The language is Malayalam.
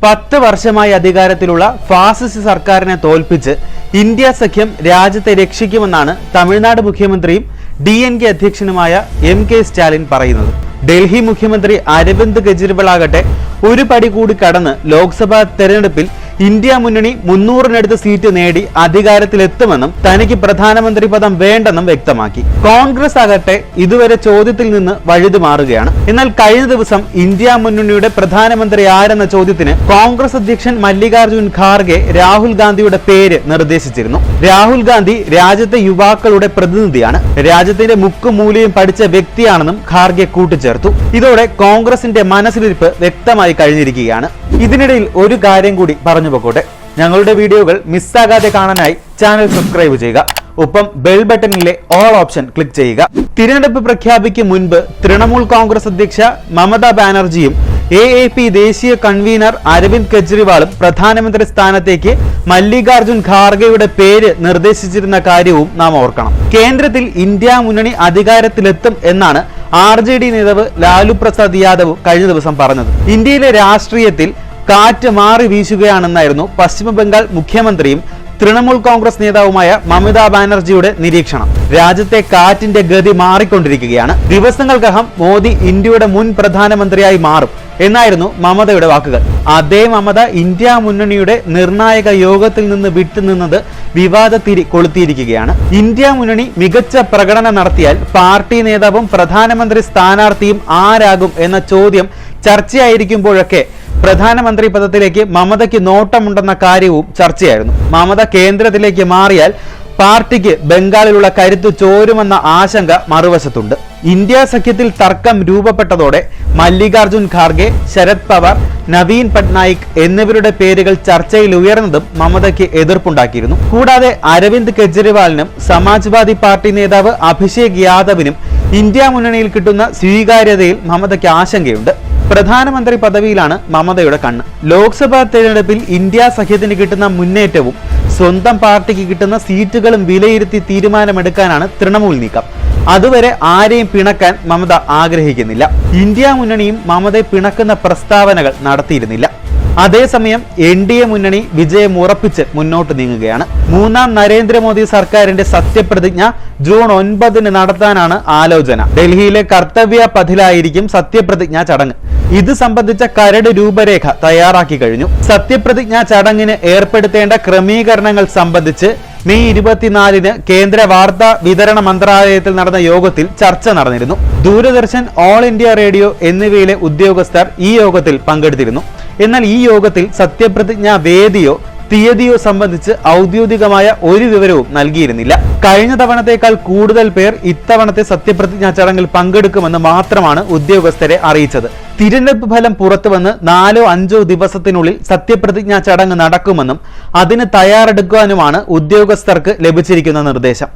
10 വർഷമായി അധികാരത്തിലുള്ള ഫാസിസ്റ്റ് സർക്കാരിനെ തോൽപ്പിച്ച് ഇന്ത്യ സഖ്യം രാജ്യത്തെ രക്ഷിക്കുമെന്നാണ് തമിഴ്നാട് മുഖ്യമന്ത്രിയും DNK അധ്യക്ഷനുമായ MK സ്റ്റാലിൻ പറയുന്നത്. ഡൽഹി മുഖ്യമന്ത്രി അരവിന്ദ് കെജ്രിവാൾ ആകട്ടെ ഒരു പടി കൂടി കടന്ന് ലോക്സഭാ തെരഞ്ഞെടുപ്പിൽ ഇന്ത്യ മുന്നണി 300-നടുത്ത് സീറ്റ് നേടി അധികാരത്തിലെത്തുമെന്നും തനിക്ക് പ്രധാനമന്ത്രി പദം വേണ്ടെന്നും വ്യക്തമാക്കി. കോൺഗ്രസ് ആകട്ടെ ഇതുവരെ ചോദ്യത്തിൽ നിന്ന് വഴുതി മാറുകയാണ്. എന്നാൽ കഴിഞ്ഞ ദിവസം ഇന്ത്യ മുന്നണിയുടെ പ്രധാനമന്ത്രി ആരെന്ന ചോദ്യത്തിന് കോൺഗ്രസ് അധ്യക്ഷൻ മല്ലികാർജുൻ ഖാർഗെ രാഹുൽ ഗാന്ധിയുടെ പേര് നിർദ്ദേശിച്ചിരുന്നു. രാഹുൽ ഗാന്ധി രാജ്യത്തെ യുവാക്കളുടെ പ്രതിനിധിയാണ്, രാജ്യത്തിന്റെ മുക്കുമൂലയും പഠിച്ച വ്യക്തിയാണെന്നും ഖാർഗെ കൂട്ടിച്ചേർത്തു. ഇതോടെ കോൺഗ്രസിന്റെ മനസ്സിലിരിപ്പ് വ്യക്തമായി കഴിഞ്ഞിരിക്കുകയാണ്. ഇതിനിടയിൽ ഒരു കാര്യം കൂടി പറഞ്ഞു പോകട്ടെ. ഞങ്ങളുടെ വീഡിയോകൾ മിസ്സാകാതെ കാണാനായി ചാനൽ സബ്സ്ക്രൈബ് ചെയ്യുക. ഒപ്പം ബെൽ ബട്ടണിലെ ഓൾ ഓപ്ഷൻ ക്ലിക്ക് ചെയ്യുക. തിരഞ്ഞെടുപ്പ് പ്രഖ്യാപിക്കും മുൻപ് തൃണമൂൽ കോൺഗ്രസ് അധ്യക്ഷ മമതാ ബാനർജിയും AAP ദേശീയ കൺവീനർ അരവിന്ദ് കെജ്രിവാളും പ്രധാനമന്ത്രി സ്ഥാനത്തേക്ക് മല്ലികാർജുൻ ഖാർഗെയുടെ പേര് നിർദ്ദേശിച്ചിരുന്ന കാര്യവും നാം ഓർക്കണം. കേന്ദ്രത്തിൽ ഇന്ത്യ മുന്നണി അധികാരത്തിലെത്തും എന്നാണ് RJD നേതാവ് ലാലു പ്രസാദ് യാദവ് കഴിഞ്ഞ ദിവസം പറഞ്ഞത്. ഇന്ത്യയിലെ രാഷ്ട്രീയത്തിൽ കാറ്റ് മാറി വീശുകയാണെന്നായിരുന്നു പശ്ചിമ ബംഗാൾ മുഖ്യമന്ത്രിയും തൃണമൂൽ കോൺഗ്രസ് നേതാവുമായ മമതാ ബാനർജിയുടെ നിരീക്ഷണം. രാജ്യത്തെ കാറ്റിന്റെ ഗതി മാറിക്കൊണ്ടിരിക്കുകയാണ്. ദിവസങ്ങൾക്കകം മോദി ഇന്ത്യയുടെ മുൻ പ്രധാനമന്ത്രിയായി മാറും എന്നായിരുന്നു മമതയുടെ വാക്കുകൾ. അതേ മമത ഇന്ത്യ മുന്നണിയുടെ നിർണായക യോഗത്തിൽ നിന്ന് വിട്ടുനിന്നത് വിവാദത്തിരി കൊളുത്തിയിരിക്കുകയാണ്. ഇന്ത്യ മുന്നണി മികച്ച പ്രകടനം നടത്തിയാൽ പാർട്ടി നേതാവും പ്രധാനമന്ത്രി സ്ഥാനാർത്ഥിയും ആരാകും എന്ന ചോദ്യം ചർച്ചയായിരിക്കുമ്പോഴൊക്കെ പ്രധാനമന്ത്രി പദത്തിലേക്ക് മമതയ്ക്ക് നോട്ടമുണ്ടെന്ന കാര്യവും ചർച്ചയായിരുന്നു. മമത കേന്ദ്രത്തിലേക്ക് മാറിയാൽ പാർട്ടിക്ക് ബംഗാളിലുള്ള കരുത്ത് ചോരുമെന്ന ആശങ്ക മറുവശത്തുണ്ട്. ഇന്ത്യ സഖ്യത്തിൽ തർക്കം രൂപപ്പെട്ടതോടെ മല്ലികാർജുൻ ഖാർഗെ, ശരത് പവാർ, നവീൻ പട്നായിക് എന്നിവരുടെ പേരുകൾ ചർച്ചയിൽ ഉയർന്നതും മമതയ്ക്ക് എതിർപ്പുണ്ടാക്കിയിരുന്നു. കൂടാതെ അരവിന്ദ് കെജ്രിവാളിനും സമാജ്വാദി പാർട്ടി നേതാവ് അഭിഷേക് യാദവിനും ഇന്ത്യ മുന്നണിയിൽ കിട്ടുന്ന സ്വീകാര്യതയിൽ മമതയ്ക്ക് ആശങ്കയുണ്ട്. പ്രധാനമന്ത്രി പദവിയിലാണ് മമതയുടെ കണ്ണ്. ലോക്സഭാ തെരഞ്ഞെടുപ്പിൽ ഇന്ത്യ സഖ്യത്തിന് കിട്ടുന്ന മുന്നേറ്റവും സ്വന്തം പാർട്ടിക്ക് കിട്ടുന്ന സീറ്റുകളും വിലയിരുത്തി തീരുമാനമെടുക്കാനാണ് തൃണമൂൽ നീക്കം. അതുവരെ ആരെയും പിണക്കാൻ മമത ആഗ്രഹിക്കുന്നില്ല. ഇന്ത്യ മുന്നണിയും മമതയെ പിണക്കുന്ന പ്രസ്താവനകൾ നടത്തിയിരുന്നില്ല. അതേസമയം NDA മുന്നണി വിജയം ഉറപ്പിച്ച് മുന്നോട്ട് നീങ്ങുകയാണ്. മൂന്നാം നരേന്ദ്രമോദി സർക്കാരിന്റെ സത്യപ്രതിജ്ഞ ജൂൺ 9 നടത്താനാണ് ആലോചന. ഡൽഹിയിലെ കർത്തവ്യ പഥിലായിരിക്കും സത്യപ്രതിജ്ഞാ ചടങ്ങ്. ഇത് സംബന്ധിച്ച കരട് രൂപരേഖ തയ്യാറാക്കി കഴിഞ്ഞു. സത്യപ്രതിജ്ഞാ ചടങ്ങിന് ഏർപ്പെടുത്തേണ്ട ക്രമീകരണങ്ങൾ സംബന്ധിച്ച് മെയ് 24 കേന്ദ്ര വാർത്താ വിതരണ മന്ത്രാലയത്തിൽ നടന്ന യോഗത്തിൽ ചർച്ച നടന്നിരുന്നു. ദൂരദർശൻ, ഓൾ ഇന്ത്യ റേഡിയോ എന്നിവയിലെ ഉദ്യോഗസ്ഥർ ഈ യോഗത്തിൽ പങ്കെടുത്തിരുന്നു. എന്നാൽ ഈ യോഗത്തിൽ സത്യപ്രതിജ്ഞാ വേദിയോ തീയതിയോ സംബന്ധിച്ച് ഔദ്യോഗികമായ ഒരു വിവരവും നൽകിയിരുന്നില്ല. കഴിഞ്ഞ തവണത്തേക്കാൾ കൂടുതൽ പേർ ഇത്തവണത്തെ സത്യപ്രതിജ്ഞാ ചടങ്ങിൽ പങ്കെടുക്കുമെന്ന് മാത്രമാണ് ഉദ്യോഗസ്ഥരെ അറിയിച്ചത്. തിരഞ്ഞെടുപ്പ് ഫലം പുറത്തുവന്ന് 4-5 ദിവസത്തിനുള്ളിൽ സത്യപ്രതിജ്ഞാ ചടങ്ങ് നടക്കുമെന്നും അതിന് തയ്യാറെടുക്കാനുമാണ് ഉദ്യോഗസ്ഥർക്ക് ലഭിച്ചിരിക്കുന്ന നിർദ്ദേശം.